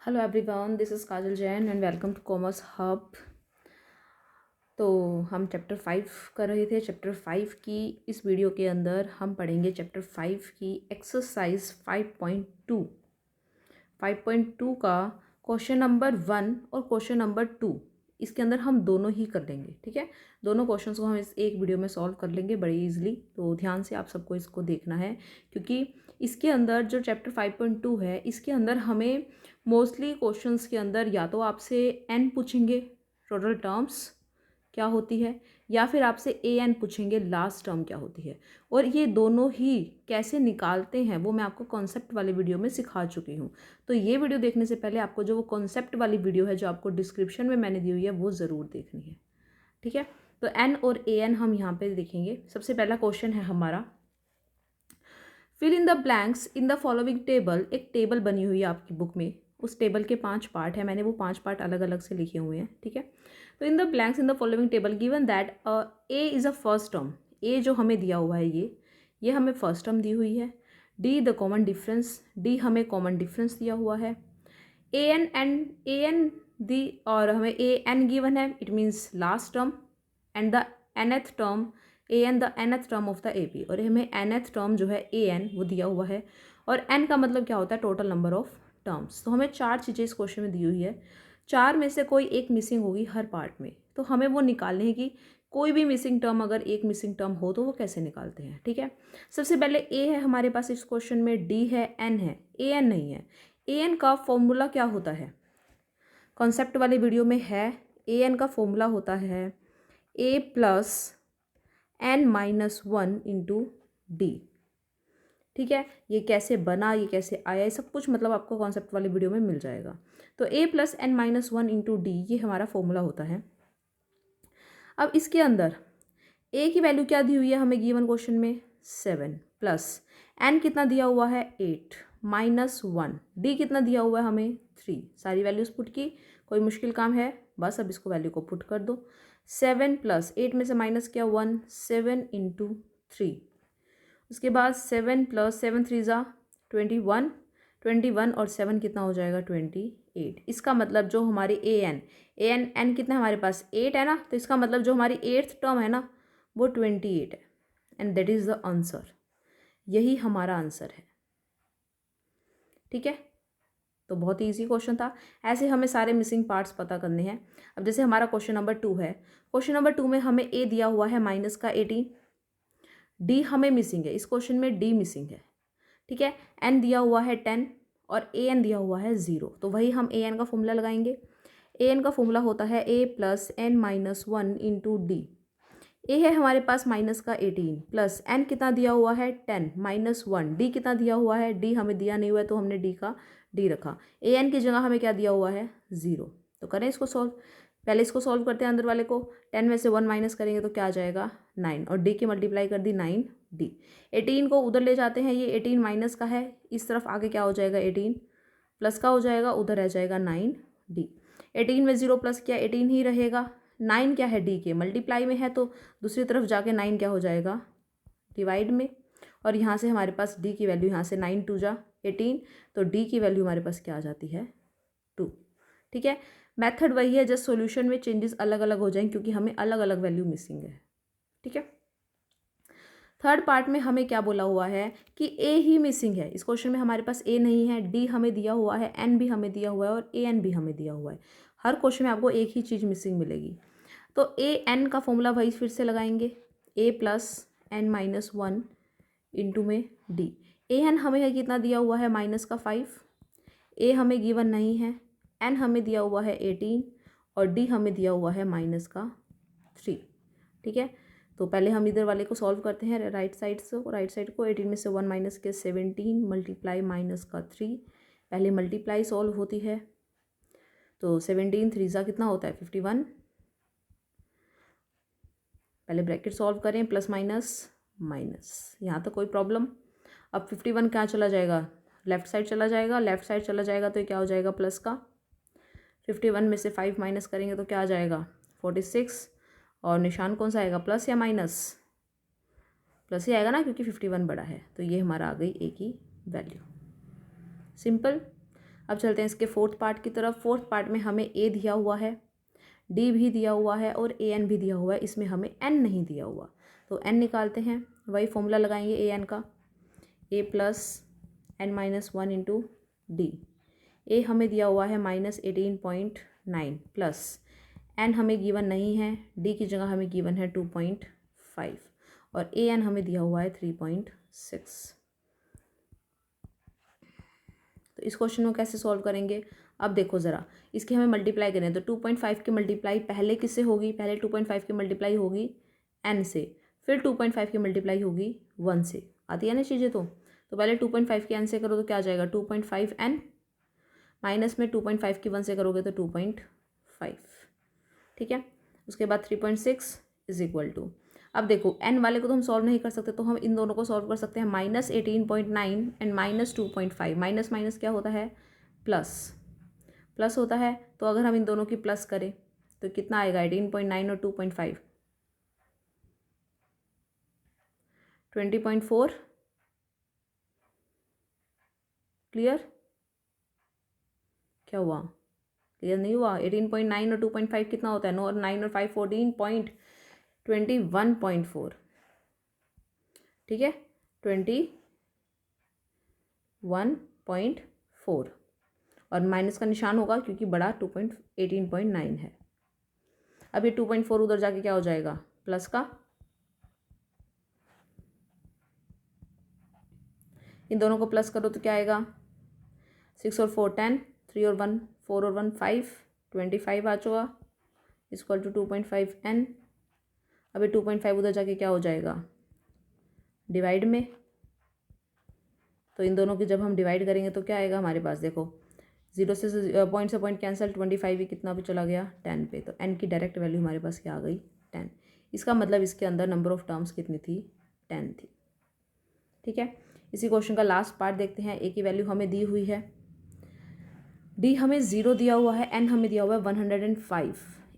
Hello everyone, this is Kajal Jain and welcome to commerce hub. तो हम chapter 5 कर रहे थे। चैप्टर 5 की इस वीडियो के अंदर हम पढ़ेंगे चैप्टर 5 की एक्सरसाइज 5.2। 5.2 का क्वेश्चन नंबर 1 और क्वेश्चन नंबर 2 इसके अंदर हम दोनों ही कर लेंगे। ठीक है, दोनों क्वेश्चंस को हम इस एक वीडियो में सॉल्व कर लेंगे बड़ी इजीली। तो ध्यान से आप सबको इसको देखना है, क्योंकि इसके अंदर जो चैप्टर 5.2 है इसके अंदर हमें मोस्टली क्वेश्चंस के अंदर या तो आपसे एन पूछेंगे, टोटल टर्म्स क्या होती है, या फिर आपसे ए एन पूछेंगे, लास्ट टर्म क्या होती है। और ये दोनों ही कैसे निकालते हैं वो मैं आपको कॉन्सेप्ट वाली वीडियो में सिखा चुकी हूँ। तो ये वीडियो देखने से पहले आपको जो वो कॉन्सेप्ट वाली वीडियो है जो आपको डिस्क्रिप्शन में मैंने दी हुई है वो ज़रूर देखनी है। ठीक है, तो एन और ए एन हम यहाँ पे देखेंगे। सबसे पहला क्वेश्चन है हमारा, fill in the blanks in the following table. एक टेबल बनी हुई है आपकी बुक में, उस टेबल के 5 पार्ट है, मैंने वो 5 पार्ट अलग अलग से लिखे हुए हैं। ठीक है, तो in the blanks in the following table given that a is a first term. A जो हमें दिया हुआ है ये हमें फर्स्ट टर्म दी हुई है। D the common difference, d हमें कॉमन डिफरेंस दिया हुआ है। ए एन दी, और हमें ए एन गिवन है, it means last term, and the nth term a n the nth term of the A P. और हमें nth टर्म जो है ए एन वो दिया हुआ है, और n का मतलब क्या होता है, टोटल नंबर ऑफ टर्म्स। तो हमें 4 चीज़ें इस क्वेश्चन में दी हुई है, 4 में से कोई एक मिसिंग होगी हर पार्ट में। तो हमें वो निकालने है कि कोई भी मिसिंग टर्म, अगर एक मिसिंग टर्म हो तो वो कैसे निकालते हैं। ठीक है, सबसे पहले ए है हमारे पास इस क्वेश्चन में, डी है, एन है, ए एन नहीं है। ए एन का फॉर्मूला क्या होता है, कॉन्सेप्ट वाली वीडियो में है। ए एन का फॉर्मूला होता है a plus n minus 1 into d. ठीक है, ये कैसे बना, ये कैसे आया, ये सब कुछ मतलब आपको कॉन्सेप्ट वाली वीडियो में मिल जाएगा। तो a plus n minus 1 into d ये हमारा फॉर्मूला होता है। अब इसके अंदर ए की वैल्यू क्या दी हुई है हमें गिवन क्वेश्चन में, 7, प्लस एन कितना दिया हुआ है, 8, माइनस 1, डी कितना दिया हुआ है हमें, 3। सारी वैल्यूज पुट की, कोई मुश्किल काम है, बस अब इसको वैल्यू को पुट कर दो। 7 प्लस 8 में से माइनस किया 1, 7 इंटू 3। उसके बाद 7 प्लस 7 3 ज़ा 21, 21 और 7 कितना हो जाएगा, 28। इसका मतलब जो हमारी एन कितना हमारे पास 8 है ना, तो इसका मतलब जो हमारी 8th टर्म है ना वो 28 है, and that is the answer. यही हमारा आंसर है। ठीक है, तो बहुत ही ईजी क्वेश्चन था। ऐसे हमें सारे मिसिंग पार्ट्स पता करने हैं। अब जैसे हमारा क्वेश्चन नंबर 2 है, क्वेश्चन नंबर 2 में हमें ए दिया हुआ है माइनस का 18, डी हमें मिसिंग है, इस क्वेश्चन में डी मिसिंग है। ठीक है, एन दिया हुआ है 10 और ए एन दिया हुआ है 0। तो वही हम ए एन का फॉर्मूला लगाएंगे। ए एन का फॉर्मूला होता है a plus n minus 1 into d. A है हमारे पास माइनस का 18, प्लस एन कितना दिया हुआ है 10, माइनस 1, डी कितना दिया हुआ है, डी हमें दिया नहीं हुआ है तो हमने डी का डी रखा। ए एन की जगह हमें क्या दिया हुआ है, 0। तो करें इसको सॉल्व। पहले इसको सॉल्व करते हैं, अंदर वाले को 10 में से 1 माइनस करेंगे तो क्या आ जाएगा, 9, और डी की मल्टीप्लाई कर दी 9 डी। 18 को उधर ले जाते हैं, ये 18 माइनस का है, इस तरफ आगे क्या हो जाएगा, 18 प्लस का हो जाएगा, उधर रह जाएगा 9 डी। 18 में 0 प्लस किया 18 ही रहेगा। 9 क्या है, डी के मल्टीप्लाई में है, तो दूसरी तरफ जाके 9 क्या हो जाएगा, डिवाइड में। और यहाँ से हमारे पास डी की वैल्यू, यहाँ से 9 2 जा 18, तो डी की वैल्यू हमारे पास क्या आ जाती है, 2। ठीक है, मेथड वही है, जस्ट सॉल्यूशन में चेंजेस अलग अलग हो जाएंगे क्योंकि हमें अलग अलग वैल्यू मिसिंग है। ठीक है, थर्ड पार्ट में हमें क्या बोला हुआ है कि ए ही मिसिंग है। इस क्वेश्चन में हमारे पास ए नहीं है, डी हमें दिया हुआ है, एन भी हमें दिया हुआ है, और ए एन भी हमें दिया हुआ है। हर क्वेश्चन में आपको एक ही चीज़ मिसिंग मिलेगी। तो ए एन का फॉर्मूला वही फिर से लगाएंगे, ए प्लस एन माइनस 1 इंटू में डी। ए एन हमें कितना दिया हुआ है, माइनस का 5, ए हमें गिवन नहीं है, एन हमें दिया हुआ है 18, और डी हमें दिया हुआ है माइनस का 3। ठीक है, तो पहले हम इधर वाले को सॉल्व करते हैं, राइट साइड को 18 में से 1 माइनस के 17 मल्टीप्लाई माइनस का 3। पहले मल्टीप्लाई सॉल्व होती है, तो 17 3 ज़ा कितना होता है, 51। पहले ब्रैकेट सॉल्व करें, प्लस माइनस माइनस, यहाँ तक कोई प्रॉब्लम। अब 51 क्या चला जाएगा, लेफ्ट साइड चला जाएगा, लेफ्ट साइड चला जाएगा तो क्या हो जाएगा, प्लस का। 51 में से 5 माइनस करेंगे तो क्या आ जाएगा, 46। और निशान कौन सा आएगा, प्लस या माइनस, प्लस ही आएगा ना क्योंकि 51 बड़ा है। तो ये हमारा आ गई ए की वैल्यू, सिंपल। अब चलते हैं इसके फोर्थ पार्ट की तरफ। फोर्थ पार्ट में हमें ए दिया हुआ है, डी भी दिया हुआ है और ए एन भी दिया हुआ है, इसमें हमें एन नहीं दिया हुआ। तो एन निकालते हैं, वही फॉर्मूला लगाएंगे ए एन का, a plus n minus one into d. A हमें दिया हुआ है -18.9 प्लस एन हमें गिवन नहीं है, डी की जगह हमें गिवन है 2.5 और ए एन हमें दिया हुआ है 3.6। तो इस क्वेश्चन को कैसे सॉल्व करेंगे? अब देखो ज़रा, इसके हमें मल्टीप्लाई करें तो 2.5 की मल्टीप्लाई पहले किससे होगी? पहले 2.5 की मल्टीप्लाई होगी n से, फिर 2.5 की मल्टीप्लाई होगी 1 से। आती है ना चीज़ें? तो पहले 2.5 की n से करो तो क्या आ जाएगा? 2.5n माइनस में 2.5 की 1 से करोगे तो 2.5, ठीक है। उसके बाद 3.6 इज इक्वल टू, अब देखो n वाले को तो हम सॉल्व नहीं कर सकते, तो हम इन दोनों को सॉल्व कर सकते हैं। -18.9 एंड -2.5, माइनस माइनस क्या होता है? प्लस, प्लस होता है। तो अगर हम इन दोनों की प्लस करें तो कितना आएगा? 18.9 और 2.5 20.4। क्लियर? क्या हुआ? क्लियर नहीं हुआ? 18.9 और 2.5 कितना होता है? 9 और 9 और 5 14.21.4, ठीक है, 21.4 और माइनस का निशान होगा क्योंकि बड़ा 18.9 है। अब ये 2.4 उधर जाके क्या हो जाएगा? प्लस का। इन दोनों को प्लस करो तो क्या आएगा? 6 और 4 10, 3 और 1 4 और 1 5, 25 आ चुका, इक्वल टू 2.5n। अभी 2.5 उधर जाके क्या हो जाएगा? डिवाइड में। तो इन दोनों की जब हम डिवाइड करेंगे तो क्या आएगा हमारे पास? देखो, जीरो से पॉइंट कैंसिल, 25 ही कितना भी चला गया? 10 पे। तो n की डायरेक्ट वैल्यू हमारे पास क्या आ गई? 10। इसका मतलब इसके अंदर नंबर ऑफ टर्म्स कितनी थी? 10 थी, ठीक है। इसी क्वेश्चन का लास्ट पार्ट देखते हैं। ए की वैल्यू हमें दी हुई है, डी हमें 0 दिया हुआ है, एन हमें दिया हुआ है 105।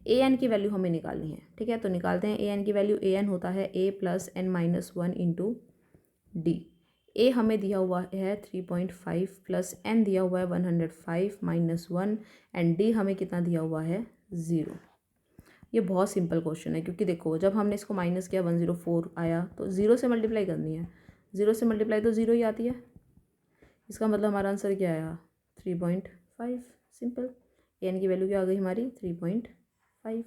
ए एन की वैल्यू हमें निकालनी है, ठीक है। तो निकालते हैं ए एन की वैल्यू। ए एन होता है a plus n minus 1 into d. A हमें दिया हुआ है 3.5 प्लस एन दिया हुआ है 105 माइनस 1 एंड डी हमें कितना दिया हुआ है? 0। ये बहुत सिंपल क्वेश्चन है क्योंकि देखो, जब हमने इसको माइनस किया 104 आया, तो 0 से मल्टीप्लाई करनी है, 0 से मल्टीप्लाई तो 0 ही आती है। इसका मतलब हमारा आंसर क्या आया? 3.5। सिंपल। एन की वैल्यू क्या आ गई हमारी? 3.5,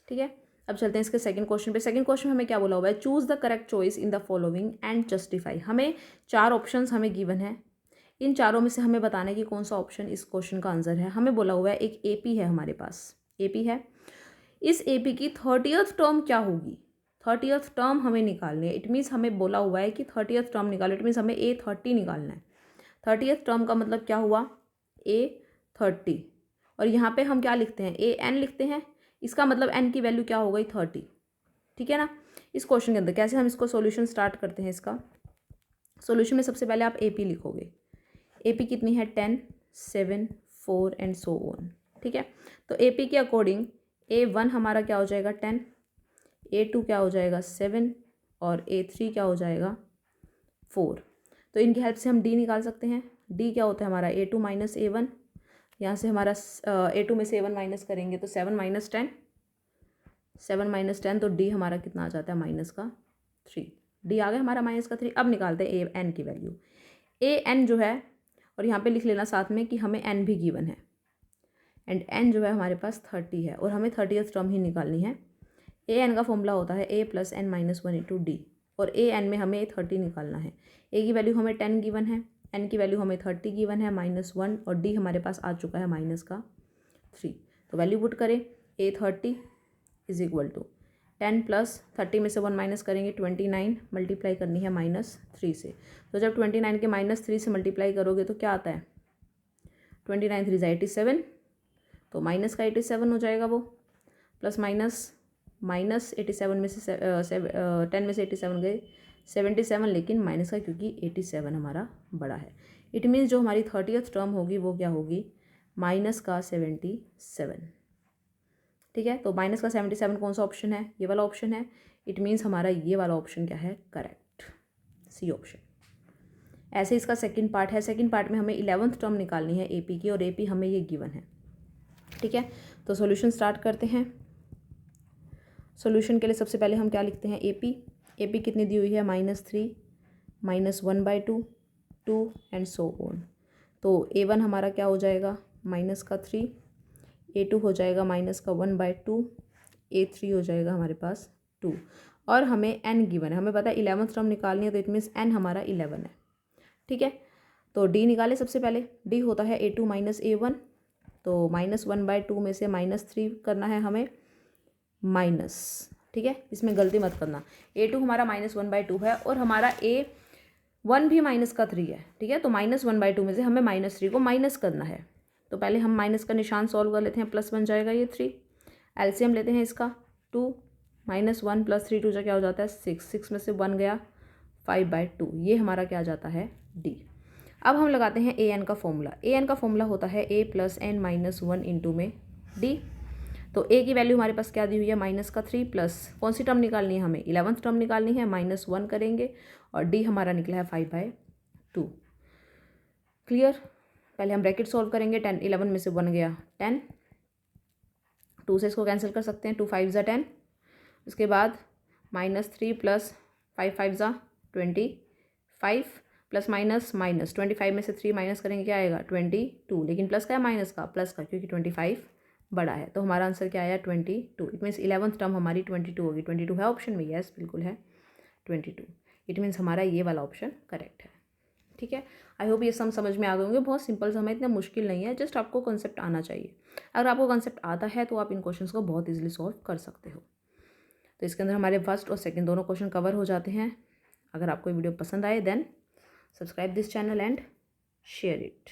ठीक है। अब चलते हैं इसके सेकंड क्वेश्चन पे। सेकंड क्वेश्चन हमें क्या बोला हुआ है? Choose the correct choice in the following and justify. हमें 4 ऑप्शंस हमें गिवन है, इन चारों में से हमें बताना है कि कौन सा ऑप्शन इस क्वेश्चन का आंसर है। हमें बोला हुआ है एक एपी है हमारे पास, एपी है। इस एपी की 30th टर्म क्या होगी? 30th टर्म हमें निकालनी है। इट मीन्स हमें बोला हुआ है कि 30th टर्म निकालो। इट मीन्स हमें A30 निकालना है। 30th टर्म का मतलब क्या हुआ? A30। और यहाँ पे हम क्या लिखते हैं? AN लिखते हैं। इसका मतलब n की वैल्यू क्या हो गई? 30, ठीक है ना। इस क्वेश्चन के अंदर कैसे हम इसको सॉल्यूशन स्टार्ट करते हैं? इसका सॉल्यूशन में सबसे पहले आप AP लिखोगे। AP कितनी है? 10, 7, 4 एंड सो ऑन, ठीक है। तो AP के अकॉर्डिंग A1 हमारा क्या हो जाएगा? 10, A2 क्या हो जाएगा? 7 और A3 क्या हो जाएगा? 4। तो इनकी हेल्प से हम D निकाल सकते हैं। D क्या होता है हमारा? A2 minus A1। यहाँ से हमारा A2 में से A1 माइनस करेंगे तो 7 माइनस 10, 7 माइनस 10, तो D हमारा कितना आ जाता है? माइनस का 3। D आ गया हमारा माइनस का 3। अब निकालते हैं AN की वैल्यू। AN जो है, और यहाँ पे लिख लेना साथ में कि हमें n भी गिवन है एंड n जो है हमारे पास 30 है और हमें 30th टर्म ही निकालनी है। AN का फॉर्मूला होता है A plus n minus 1 into d और AN में हमें 30 निकालना है। A की वैल्यू हमें 10 गिवन है, n की वैल्यू हमें 30 गिवन है -1 और D हमारे पास आ चुका है माइनस का 3। तो वैल्यू पुट करें। A30 is equal to 10 plus 30 में से 1 माइनस करेंगे 29, मल्टीप्लाई करनी है -3 से। तो जब 29 के -3 से मल्टीप्लाई करोगे तो क्या आता है? 29 3 87, तो माइनस का 87 हो जाएगा वो, प्लस माइनस 87 में से 10 में से 87 गए 77, लेकिन माइनस का क्योंकि 87 हमारा बड़ा है। इट मीन्स जो हमारी 30th टर्म होगी वो क्या होगी? माइनस का 77, ठीक है। तो माइनस का 77 कौन सा ऑप्शन है? ये वाला ऑप्शन है। इट मीन्स हमारा ये वाला ऑप्शन क्या है? Correct, C option. ऐसे इसका सेकंड पार्ट है। सेकंड पार्ट में हमें 11th टर्म निकालनी है AP की, और AP हमें ये गिवन है। ठीक है, तो सॉल्यूशन स्टार्ट करते हैं। सॉल्यूशन के लिए सबसे पहले हम क्या लिखते हैं, AP कितनी दी हुई है, -3 -1/2 2 एंड सो ऑन। तो A1 हमारा क्या हो जाएगा, -3, A2 हो जाएगा -1/2, A3 हो जाएगा हमारे पास 2, और हमें n गिवन है। हमें पता है 11th टर्म निकालनी है, तो इट मीन्स n हमारा 11 है। ठीक है, तो D निकाले सबसे पहले। D होता है A2 -A1, तो -1/2 में से -3 करना है हमें माइनस। ठीक है, इसमें गलती मत करना। A2 हमारा -1/2 है और हमारा A1 भी -3 है। ठीक है, तो -1/2 में से हमें -3 को माइनस करना है। तो पहले हम माइनस का निशान सॉल्व कर लेते हैं, प्लस बन जाएगा ये 3। एलसीएम लेते हैं इसका, 2 -1 + 3 2 क्या हो जाता है 6, 6 में से 1 गया 5/2, ये हमारा क्या आ जाता है D। अब हम लगाते हैं an का फॉर्मूला। an का फॉर्मूला होता है a + n - 1 इंटू में d। तो a की वैल्यू हमारे पास क्या दी हुई है, -3 प्लस कौन सी टर्म निकालनी है हमें, 11th टर्म निकालनी है, -1 करेंगे, और d हमारा निकला है 5/2। क्लियर। पहले हम ब्रैकेट सॉल्व करेंगे, 10 11 में से 1 गया 10, 2 से इसको कैंसिल कर सकते हैं, 2 5 ज़ा 10। उसके बाद -3 + 5 5 ज़ा 25, प्लस माइनस माइनस 25 में से 3 माइनस करेंगे क्या आएगा 22, लेकिन प्लस का है माइनस का, प्लस का, क्योंकि 25 बड़ा है। तो हमारा आंसर क्या आया 22। इट मीन्स 11th टर्म हमारी 22 होगी। 22 है ऑप्शन में, यस बिल्कुल है 22। इट मीन्स हमारा ये वाला ऑप्शन करेक्ट है। ठीक है, आई होप ये सम समझ में आ गए होंगे। बहुत सिंपल सम है, इतना मुश्किल नहीं है, जस्ट आपको कॉन्सेप्ट आना चाहिए। अगर आपको कॉन्सेप्ट आता है तो आप इन क्वेश्चंस को बहुत ईजिली सॉल्व कर सकते हो। तो इसके अंदर हमारे फर्स्ट और सेकंड दोनों क्वेश्चन कवर हो जाते हैं। अगर आपको वीडियो पसंद आए then subscribe this channel and share it.